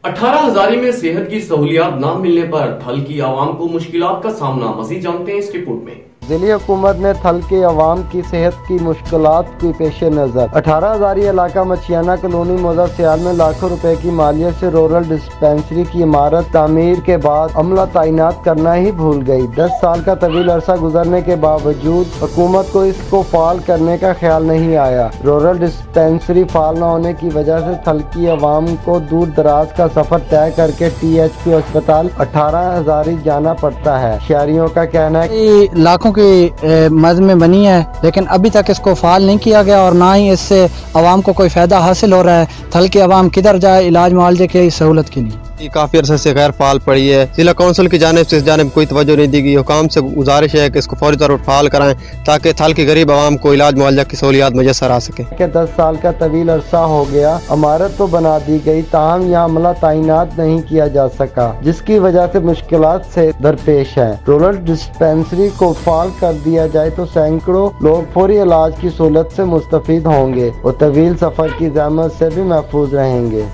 18,000 में सेहत की सहूलियात न मिलने पर थल की आवाम को मुश्किलात का सामना। मज़ीद जानते हैं इस रिपोर्ट में। ज़िली हुकूमत ने थल के अवाम की सेहत की मुश्किलात के पेश नज़र 18,000 इलाका मछियाना कॉलोनी मौजा सियाल में लाखों रुपए की मालियत से रूरल डिस्पेंसरी की इमारत तामीर के बाद अमला तैनात करना ही भूल गई। 10 साल का तवील अरसा गुजरने के बावजूद हुकूमत को इसको फाल करने का ख्याल नहीं आया। रूरल डिस्पेंसरी फाल न होने की वजह से थल की अवाम को दूर दराज का सफर तय करके THP अस्पताल 18,000 जाना पड़ता है। शहरियों का कहना है लाखों की मद में बनी है, लेकिन अभी तक इसको फाल नहीं किया गया और ना ही इससे आवाम को कोई फ़ायदा हासिल हो रहा है। थल की आवाम किधर जाए इलाज मुआवजे की सहूलत के लिए। काफ़ी अरसे से गैर फाल पड़ी है। जिला कौंसिल की जानिब से इस जानिब कोई तवज्जो नहीं दी गई। हुकाम से गुजारिश है कि इसको फौरी तौर पर फाल कराएं ताकि थल की गरीब आवाम को इलाज मुआवजा की सहूलियात मुयसर आ सके। 10 साल का तवील अरसा हो गया, इमारत तो बना दी गई, ताहम यहाँ अमला तैनात नहीं किया जा सका, जिसकी वजह से मुश्किलात से दरपेश है। रूरल डिस्पेंसरी को फाल कर दिया जाए तो सैकड़ों लोग फौरी इलाज की सहूलत से मुस्तफीद होंगे और तवील सफर की ज़हमत से भी महफूज रहेंगे।